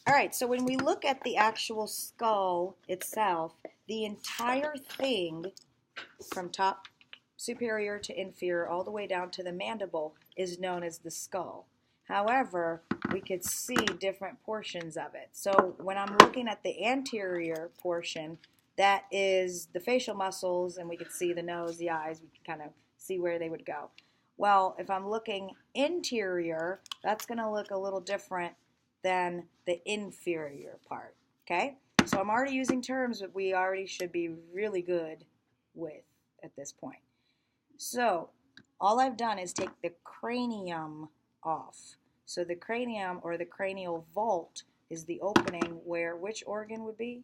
All right, so when we look at the actual skull itself, the entire thing from top superior to inferior all the way down to the mandible is known as the skull. However, we could see different portions of it. So when I'm looking at the anterior portion, that is the facial muscles, and we could see the nose, the eyes, we can kind of see where they would go. Well, if I'm looking interior, that's going to look a little different than the inferior part, okay? So I'm already using terms that we already should be really good with at this point. So all I've done is take the cranium off. So the cranium or the cranial vault is the opening where which organ would be?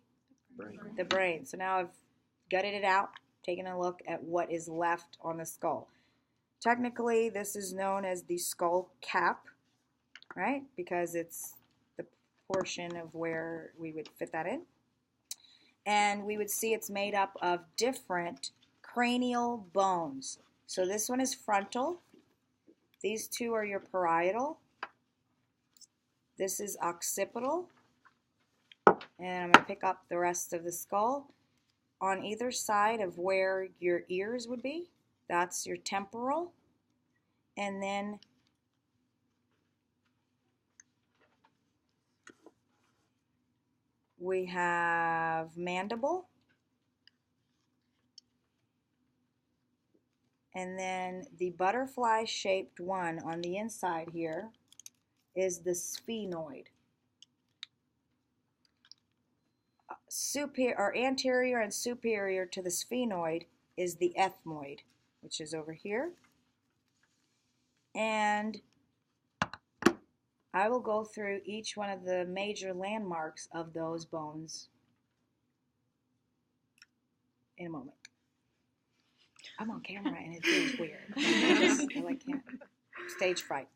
Brain. The brain. So now I've gutted it out, taken a look at what is left on the skull. Technically, this is known as the skull cap, right? Because it's the portion of where we would fit that in. And we would see it's made up of different cranial bones. So this one is frontal. These two are your parietal. This is occipital. And I'm going to pick up the rest of the skull. On either side of where your ears would be, that's your temporal. And then we have mandible. And then the butterfly-shaped one on the inside here is the sphenoid. Anterior and superior to the sphenoid is the ethmoid, which is over here. And I will go through each one of the major landmarks of those bones in a moment. I'm on camera and it feels weird. I can't. Stage fright.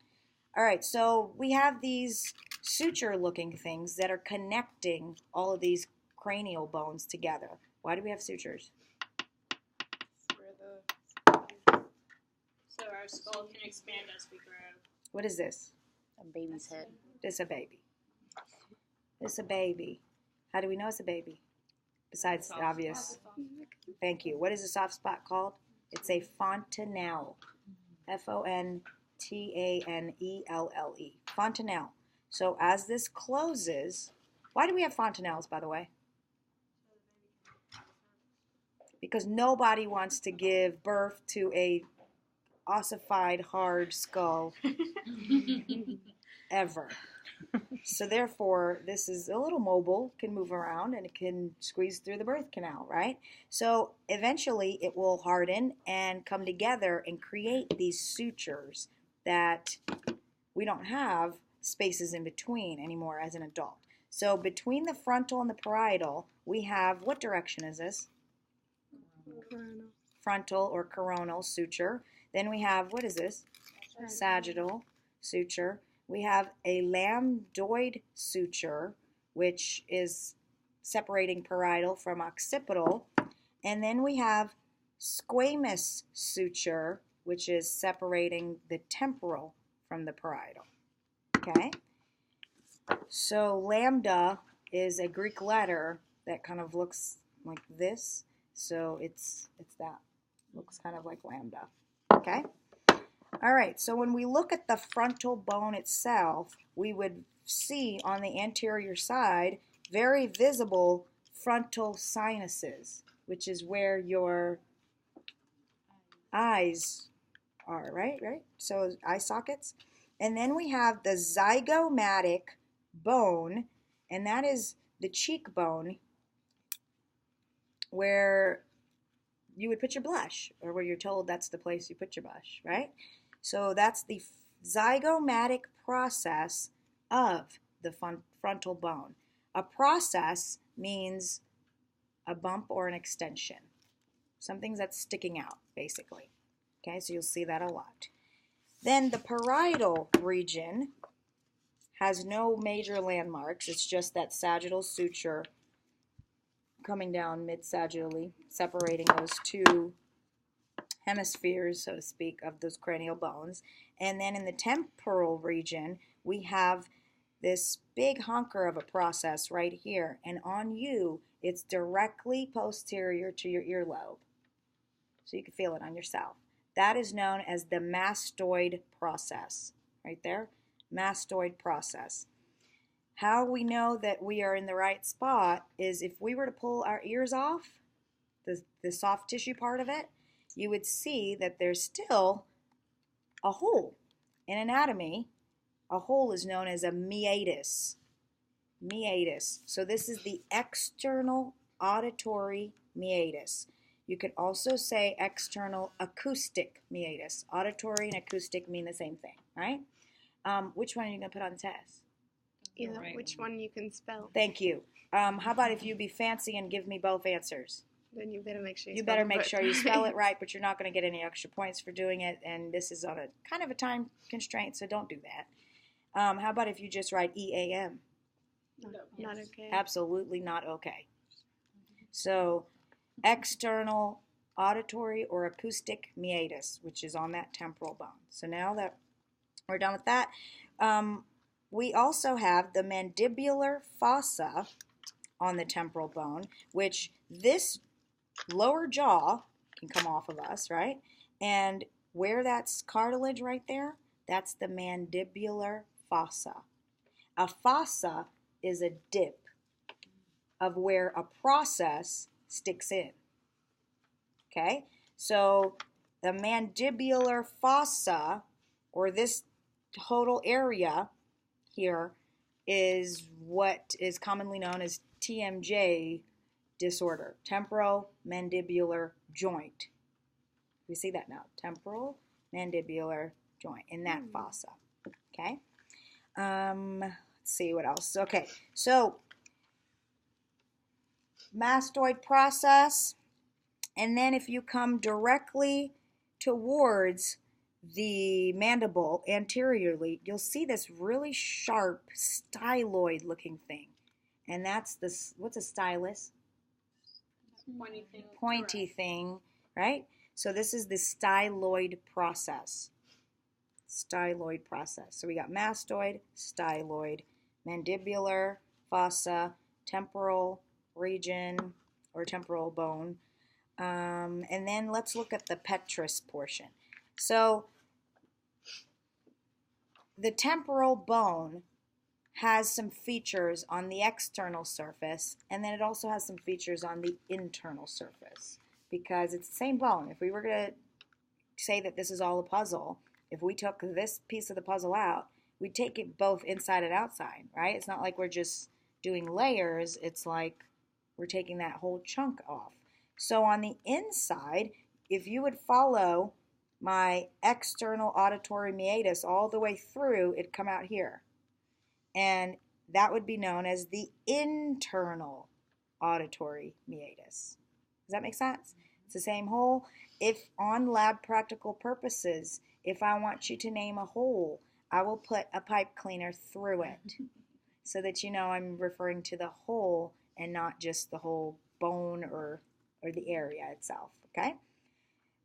All right, so we have these suture-looking things that are connecting all of these cranial bones together. Why do we have sutures? So our skull can expand as we grow. What is this? A baby's head. This is a baby. This is a baby. How do we know it's a baby? Besides the obvious. Thank you. What is a soft spot called? It's a fontanelle. Fontanelle. Fontanelle. So as this closes, why do we have fontanelles, by the way? Because nobody wants to give birth to a ossified, hard skull ever. So therefore, this is a little mobile, can move around, and it can squeeze through the birth canal, right? So eventually it will harden and come together and create these sutures that we don't have spaces in between anymore as an adult. So between the frontal and the parietal, we have, what direction is this? Frontal or coronal suture. Then we have, what is this? Sagittal suture. We have a lambdoid suture, which is separating parietal from occipital. And then we have squamous suture, which is separating the temporal from the parietal. Okay? So lambda is a Greek letter that kind of looks like this. So it's that. Looks kind of like lambda. Okay? All right, so when we look at the frontal bone itself, we would see on the anterior side very visible frontal sinuses, which is where your eyes are, right? So eye sockets. And then we have the zygomatic bone, and that is the cheekbone where you would put your blush, or where you're told that's the place you put your blush, right? So that's the zygomatic process of the frontal bone. A process means a bump or an extension. Something that's sticking out, basically. Okay, so you'll see that a lot. Then the parietal region has no major landmarks. It's just that sagittal suture coming down mid-sagittally, separating those two hemispheres, so to speak, of those cranial bones. And then in the temporal region, we have this big hunker of a process right here, and on you, it's directly posterior to your earlobe. So you can feel it on yourself. That is known as the mastoid process, right there, mastoid process. How we know that we are in the right spot is if we were to pull our ears off, the soft tissue part of it, you would see that there's still a hole. In anatomy, a hole is known as a meatus. Meatus. So this is the external auditory meatus. You could also say external acoustic meatus. Auditory and acoustic mean the same thing, right? Which one are you going to put on the test? Either which one you can spell. Thank you. How about if you be fancy and give me both answers? Then you better make sure you better make sure you spell it right, but you're not going to get any extra points for doing it, and this is on a kind of a time constraint, so don't do that. How about if you just write EAM? Not okay. Absolutely not okay. So, external auditory or acoustic meatus, which is on that temporal bone. So now that we're done with that, we also have the mandibular fossa on the temporal bone, which this lower jaw can come off of us, right? And where that's cartilage right there, that's the mandibular fossa. A fossa is a dip of where a process sticks in. Okay? So the mandibular fossa, or this total area here, is what is commonly known as TMJ disorder, temporal mandibular joint. We see that now, temporal mandibular joint in that fossa. Okay. Let's see what else. Okay, so mastoid process, and then if you come directly towards the mandible anteriorly, you'll see this really sharp styloid looking thing, and that's this. What's a stylus? Pointy thing. Pointy thing, right? So this is the styloid process. Styloid process. So we got mastoid, styloid, mandibular, fossa, temporal region or temporal bone. And then let's look at the petrous portion. So the temporal bone has some features on the external surface, and then it also has some features on the internal surface, because it's the same bone. If we were going to say that this is all a puzzle, if we took this piece of the puzzle out, we'd take it both inside and outside, right? It's not like we're just doing layers. It's like we're taking that whole chunk off. So on the inside, if you would follow my external auditory meatus all the way through, it'd come out here. And that would be known as the internal auditory meatus. Does that make sense? It's the same hole. If on lab practical purposes, if I want you to name a hole, I will put a pipe cleaner through it so that you know I'm referring to the hole and not just the whole bone or the area itself, okay?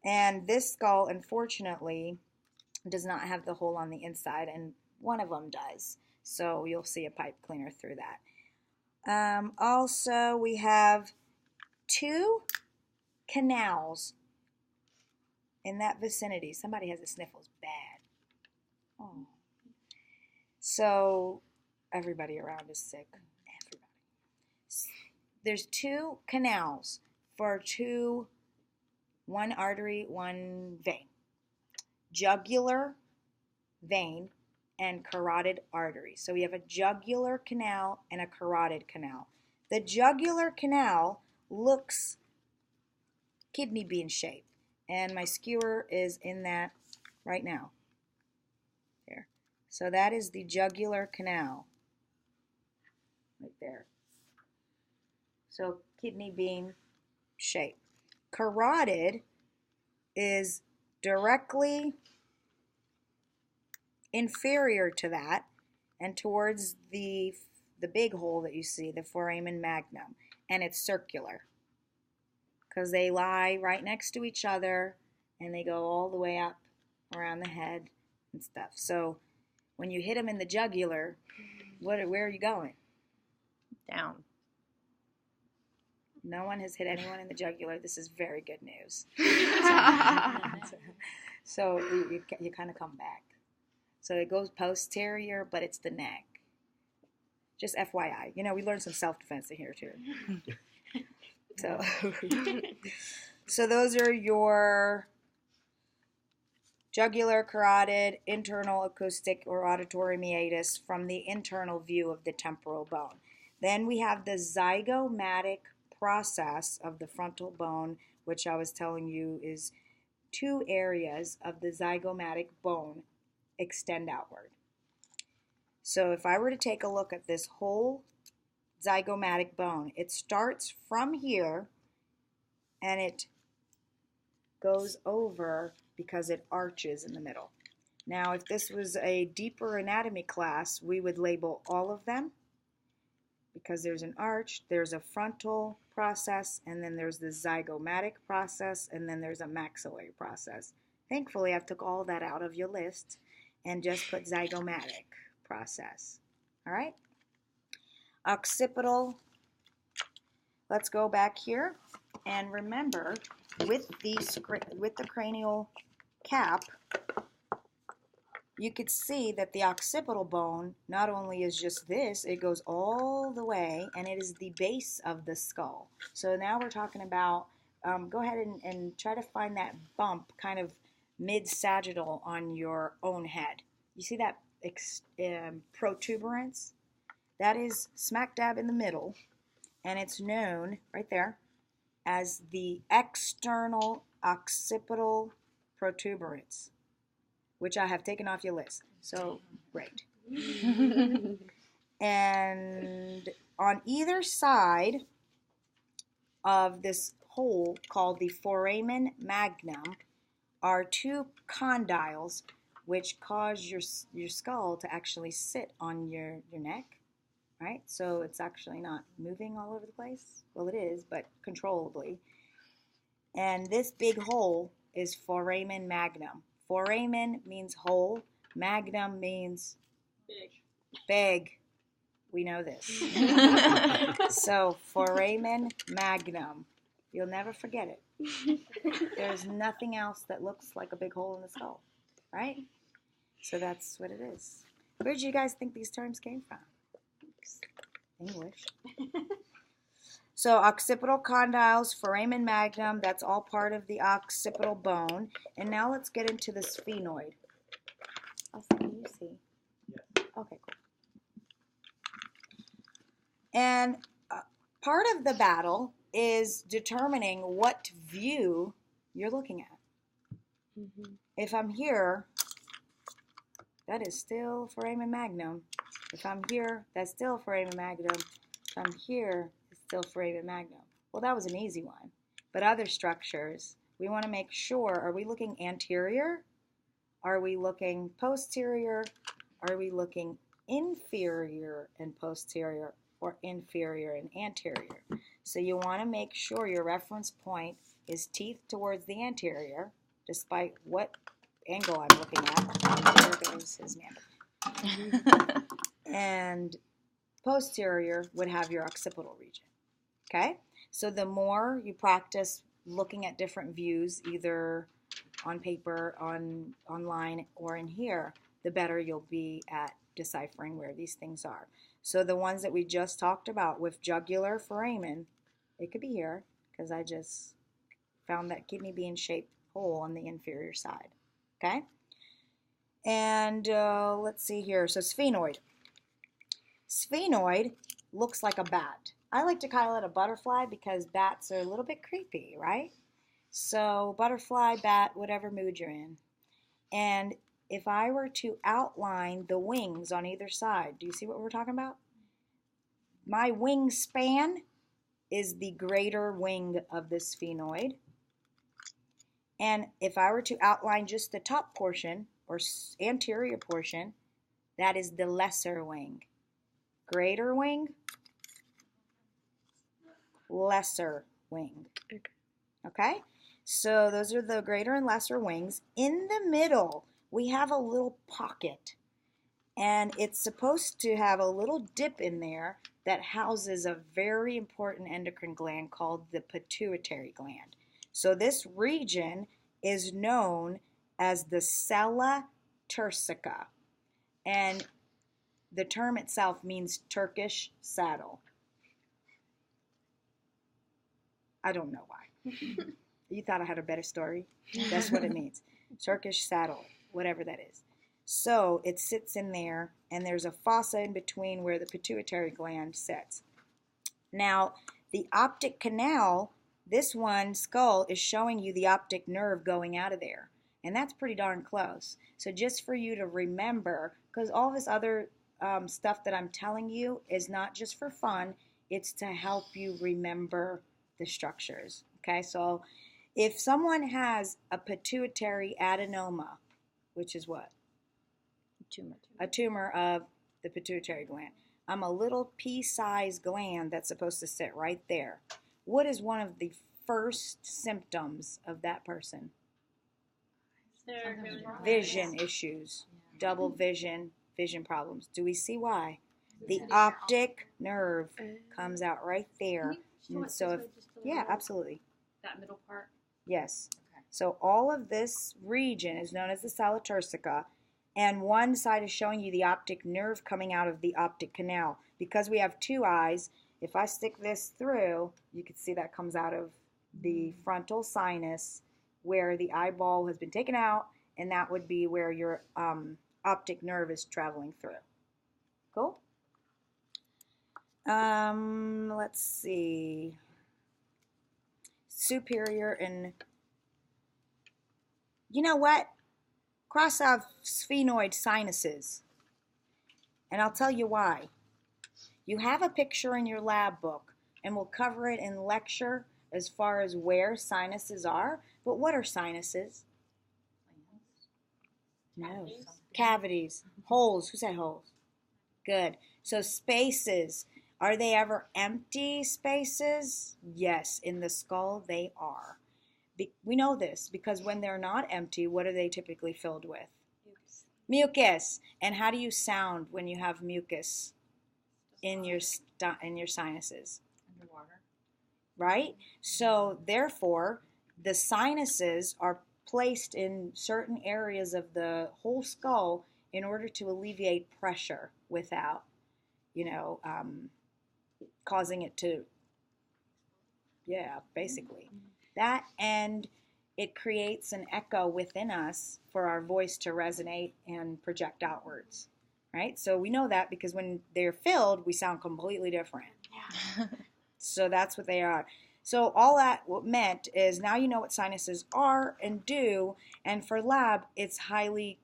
And this skull, unfortunately, does not have the hole on the inside, and one of them does. So you'll see a pipe cleaner through that. Also, we have 2 canals in that vicinity. Somebody has the sniffles bad. Oh. So everybody around is sick. Everybody. There's 2 canals for 1 artery, 1 vein. Jugular vein and carotid artery. So we have a jugular canal and a carotid canal. The jugular canal looks kidney bean shaped, and my skewer is in that right now. There. So that is the jugular canal right there. So kidney bean shape. Carotid is directly inferior to that and towards the big hole that you see, the foramen magnum, and it's circular because they lie right next to each other and they go all the way up around the head and stuff. So when you hit them in the jugular, Where are you going? Down. No one has hit anyone in the jugular. This is very good news. So you kind of come back. So it goes posterior, but it's the neck. Just FYI. You know, we learned some self-defense in here too. So those are your jugular, carotid, internal acoustic or auditory meatus from the internal view of the temporal bone. Then we have the zygomatic process of the frontal bone, which I was telling you is 2 areas of the zygomatic bone extend outward. So if I were to take a look at this whole zygomatic bone, it starts from here and it goes over because it arches in the middle. Now, if this was a deeper anatomy class, we would label all of them because there's an arch, there's a frontal process, and then there's the zygomatic process, and then there's a maxillary process. Thankfully, I've took all that out of your list and just put zygomatic process. All right? Occipital. Let's go back here and remember with the cranial cap, you could see that the occipital bone not only is just this, it goes all the way, and it is the base of the skull. So now we're talking about, go ahead and try to find that bump kind of mid-sagittal on your own head. You see that protuberance? That is smack dab in the middle, and it's known right there as the external occipital protuberance, which I have taken off your list. So, great. And on either side of this hole called the foramen magnum are 2 condyles which cause your skull to actually sit on your neck, right? So it's actually not moving all over the place. Well, it is, but controllably. And this big hole is foramen magnum. Foramen means hole. Magnum means big. We know this. So foramen magnum. You'll never forget it. There's nothing else that looks like a big hole in the skull, right? So that's what it is. Where did you guys think these terms came from? English. So occipital condyles, foramen magnum, that's all part of the occipital bone. And now let's get into the sphenoid. Can you see? Yes. Okay, cool. And part of the battle is determining what view you're looking at. Mm-hmm. If I'm here, that is still foramen magnum. If I'm here, that's still foramen magnum. If I'm here, it's still foramen magnum. Well, that was an easy one. But other structures, we want to make sure, are we looking anterior? Are we looking posterior? Are we looking inferior and posterior, or inferior and anterior? So you want to make sure your reference point is teeth towards the anterior, despite what angle I'm looking at. There goes his mandible. And posterior would have your occipital region. Okay? So the more you practice looking at different views, either on paper, online, or in here, the better you'll be at deciphering where these things are. So the ones that we just talked about with jugular foramen, it could be here, because I just found that kidney bean shaped hole on the inferior side. Okay? And let's see here. So sphenoid. Sphenoid looks like a bat. I like to call it a butterfly because bats are a little bit creepy, right? So butterfly, bat, whatever mood you're in. And if I were to outline the wings on either side, do you see what we're talking about? My wingspan is the greater wing of the sphenoid. And if I were to outline just the top portion or anterior portion, that is the lesser wing. Greater wing, lesser wing. Okay? So those are the greater and lesser wings. In the middle, we have a little pocket. And it's supposed to have a little dip in there that houses a very important endocrine gland called the pituitary gland. So this region is known as the sella turcica. And the term itself means Turkish saddle. I don't know why. You thought I had a better story? That's what it means. Turkish saddle, whatever that is. So it sits in there, and there's a fossa in between where the pituitary gland sits. Now, the optic canal, this one skull is showing you the optic nerve going out of there. And that's pretty darn close. So just for you to remember, because all this other stuff that I'm telling you is not just for fun, it's to help you remember the structures. Okay, so if someone has a pituitary adenoma, which is what? A tumor of the pituitary gland. I'm a little pea-sized gland that's supposed to sit right there. What is one of the first symptoms of that person? Vision issues, double vision, vision problems. Do we see why? The optic nerve comes out right there. And so, yeah, absolutely. That middle part? Yes. Okay. So all of this region is known as the sella turcica, and one side is showing you the optic nerve coming out of the optic canal. Because we have two eyes, if I stick this through, you can see that comes out of the frontal sinus where the eyeball has been taken out, and that would be where your optic nerve is traveling through. Cool? Let's see. Superior and, you know what? Cross out sphenoid sinuses. And I'll tell you why. You have a picture in your lab book, and we'll cover it in lecture as far as where sinuses are. But what are sinuses? No. Cavities. Holes. Who said holes? Good. So spaces. Are they ever empty spaces? Yes. In the skull, they are. We know this because when they're not empty, what are they typically filled with? Mucus. And how do you sound when you have mucus in your sinuses? Underwater. Right? So therefore, the sinuses are placed in certain areas of the whole skull in order to alleviate pressure without, causing it to, basically. That, and it creates an echo within us for our voice to resonate and project outwards, right? So we know that because when they're filled, we sound completely different. Yeah. So that's what they are. So all that meant is now you know what sinuses are and do, and for lab, it's highly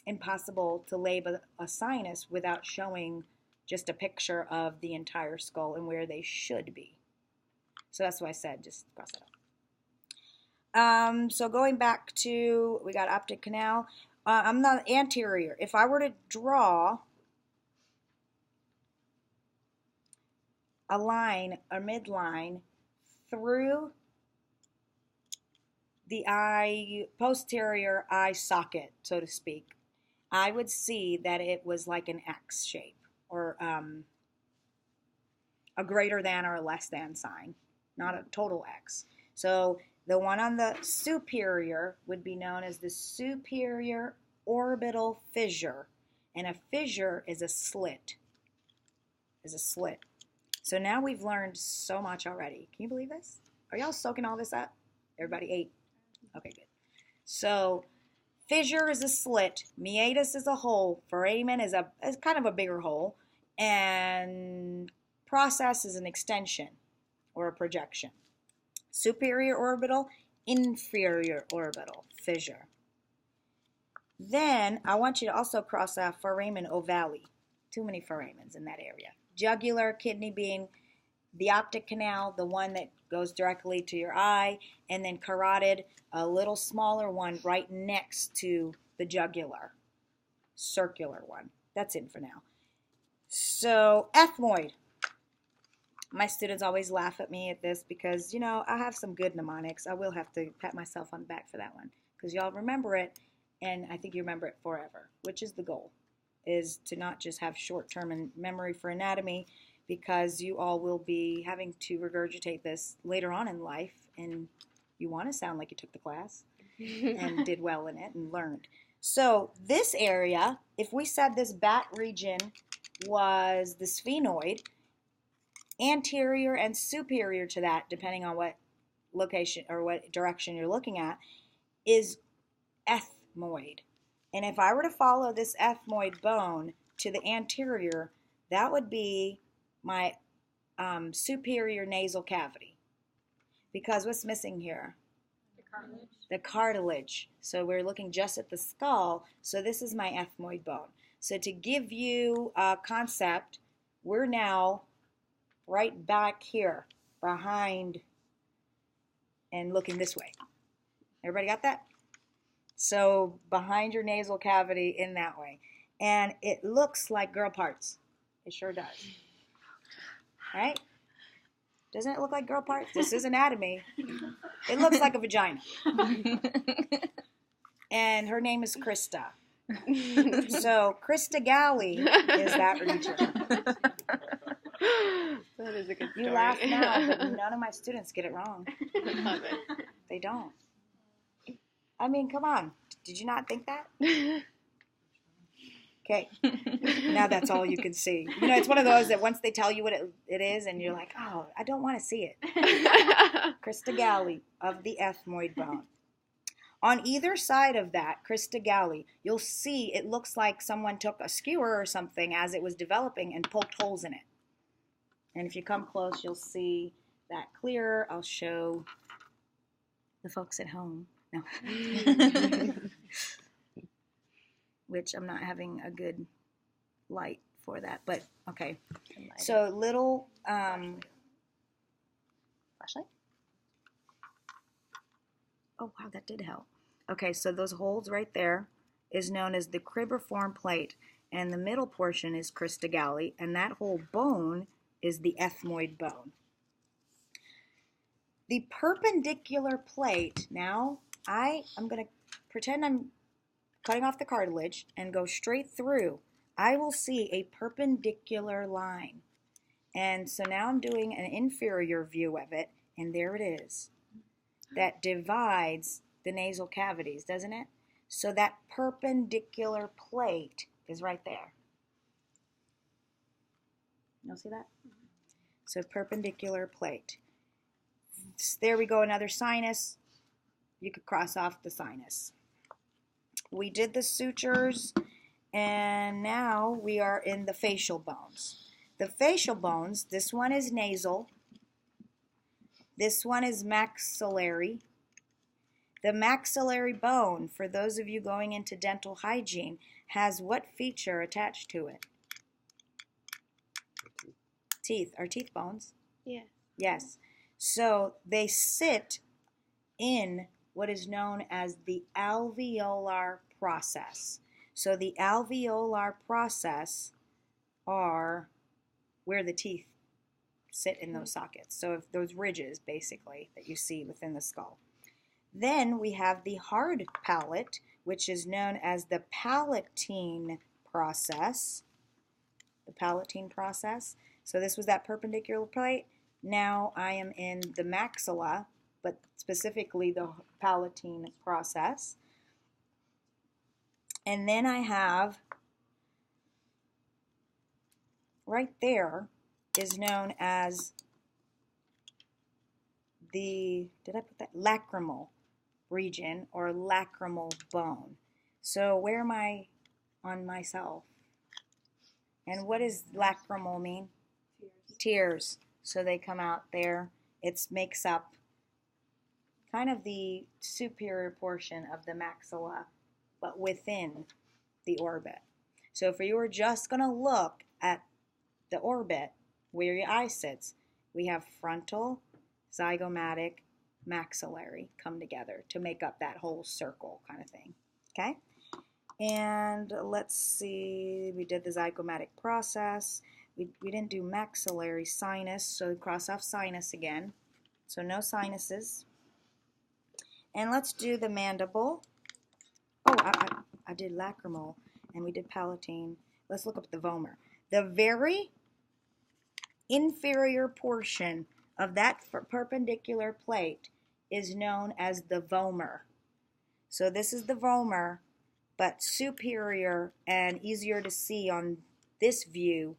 impossible to label a sinus without showing just a picture of the entire skull and where they should be. So that's why I said just cross it out. So going back to, we got optic canal. I'm not anterior. If I were to draw a line, a midline, through the posterior eye socket, so to speak, I would see that it was like an X shape, or a greater than or a less than sign, not a total X. So the one on the superior would be known as the superior orbital fissure, and a fissure is a slit. So now we've learned so much already. Can you believe this? Are y'all soaking all this up? Everybody ate? Okay, good. So fissure is a slit, meatus is a hole, foramen is kind of a bigger hole, and process is an extension or a projection. Superior orbital, inferior orbital fissure. Then I want you to also cross out foramen ovale. Too many foramens in that area. Jugular, kidney being the optic canal, the one that goes directly to your eye, and then carotid, a little smaller one right next to the jugular, circular one. That's it for now. So ethmoid. My students always laugh at me at this because, I have some good mnemonics. I will have to pat myself on the back for that one because y'all remember it. and I think you remember it forever, which is the goal, is to not just have short-term memory for anatomy, because you all will be having to regurgitate this later on in life, and you want to sound like you took the class and did well in it and learned. So this area, if we said this bat region was the sphenoid, anterior and superior to that, depending on what location or what direction you're looking at, is ethmoid. And if I were to follow this ethmoid bone to the anterior, that would be my superior nasal cavity. Because what's missing here? The cartilage. The cartilage. So we're looking just at the skull. So this is my ethmoid bone. So to give you a concept, we're now right back here behind and looking this way. Everybody got that? So behind your nasal cavity in that way. And it looks like girl parts. It sure does. Right? Doesn't it look like girl parts? This is anatomy. It looks like a vagina. And her name is Krista. So Krista Galley is that region. That is a good story. You laugh now, but none of my students get it wrong. Love it. They don't. I mean, come on. Did you not think that? Okay. Now that's all you can see. You know, it's one of those that once they tell you what it is, and you're like, oh, I don't want to see it. Krista Galley of the ethmoid bone. On either side of that, Krista Galley, you'll see it looks like someone took a skewer or something as it was developing and poked holes in it. And if you come close, you'll see that clearer. I'll show the folks at home. No. Which I'm not having a good light for that, but okay. So little flashlight. Oh wow, that did help. Okay, so those holes right there is known as the cribriform plate, and the middle portion is Krista Galley, and that whole bone is the ethmoid bone. The perpendicular plate, now I'm going to pretend I'm cutting off the cartilage and go straight through. I will see a perpendicular line. And so now I'm doing an inferior view of it, and there it is. That divides the nasal cavities, doesn't it? So that perpendicular plate is right there. You'll see that? So perpendicular plate. There we go, another sinus. You could cross off the sinus. We did the sutures, and now we are in the facial bones. The facial bones, this one is nasal. This one is maxillary. The maxillary bone, for those of you going into dental hygiene, has what feature attached to it? Teeth. Are teeth bones? Yeah. Yes. So they sit in what is known as the alveolar process. So the alveolar process are where the teeth sit in those sockets. So if those ridges, basically, that you see within the skull. Then we have the hard palate, which is known as the palatine process. The palatine process. So this was that perpendicular plate. Now I am in the maxilla, but specifically the palatine process. And then I have, right there, is known as the, did I put that? Lacrimal region or lacrimal bone. So where am I on myself? And what does lacrimal mean? Tears. So they come out there. It makes up kind of the superior portion of the maxilla, but within the orbit. So if you were just going to look at the orbit, where your eye sits, we have frontal, zygomatic, maxillary come together to make up that whole circle kind of thing. Okay? And let's see, we did the zygomatic process. We didn't do maxillary, sinus, so cross off sinus again. So no sinuses. And let's do the mandible. Oh, I did lacrimal and we did palatine. Let's look up the vomer. The very inferior portion of that perpendicular plate is known as the vomer. So this is the vomer, but superior and easier to see on this view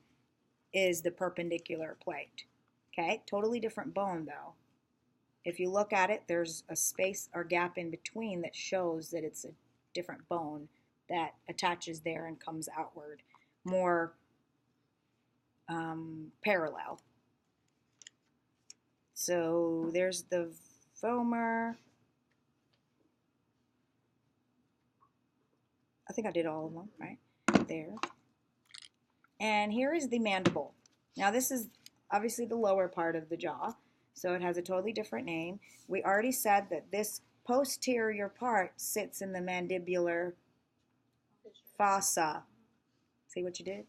is the perpendicular plate. Okay, totally different bone though. If you look at it, there's a space or gap in between that shows that it's a different bone that attaches there and comes outward, more parallel. So there's the vomer. I think I did all of them, right? There. And here is the mandible. Now this is obviously the lower part of the jaw, so it has a totally different name. We already said that this posterior part sits in the mandibular fossa. See what you did?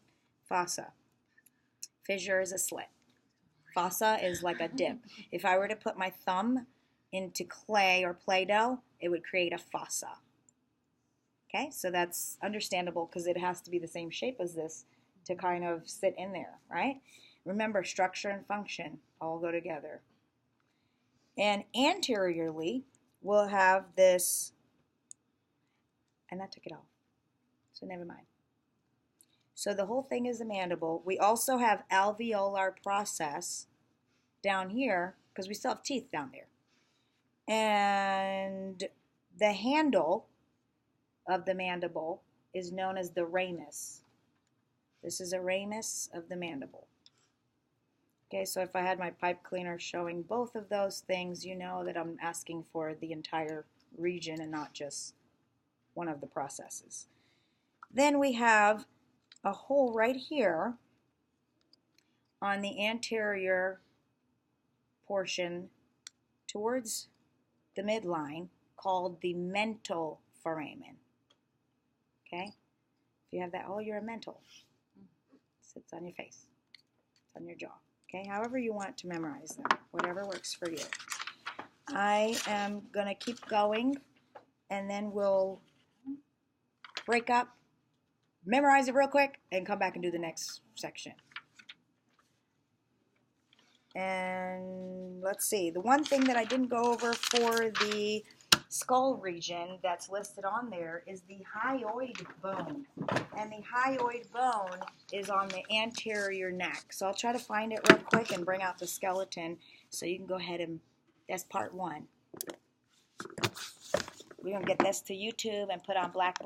Fossa. Fissure is a slit. Fossa is like a dip. If I were to put my thumb into clay or Play-Doh, it would create a fossa. Okay, so that's understandable because it has to be the same shape as this to kind of sit in there, right? Remember, structure and function all go together. And anteriorly, we'll have this, and that took it off, so never mind. So the whole thing is a mandible. We also have alveolar process down here because we still have teeth down there. And the handle of the mandible is known as the ramus. This is a ramus of the mandible. Okay, so if I had my pipe cleaner showing both of those things, you know that I'm asking for the entire region and not just one of the processes. Then we have a hole right here on the anterior portion towards the midline called the mental foramen. Okay? If you have that, oh, you're a mental. It sits on your face. It's on your jaw. Okay? However you want to memorize them. Whatever works for you. I am going to keep going, and then we'll break up, memorize it real quick, and come back and do the next section. And let's see. The one thing that I didn't go over for the skull region that's listed on there is the hyoid bone. And the hyoid bone is on the anterior neck. So I'll try to find it real quick and bring out the skeleton so you can go ahead and, that's part one. We're going to get this to YouTube and put on Blackboard.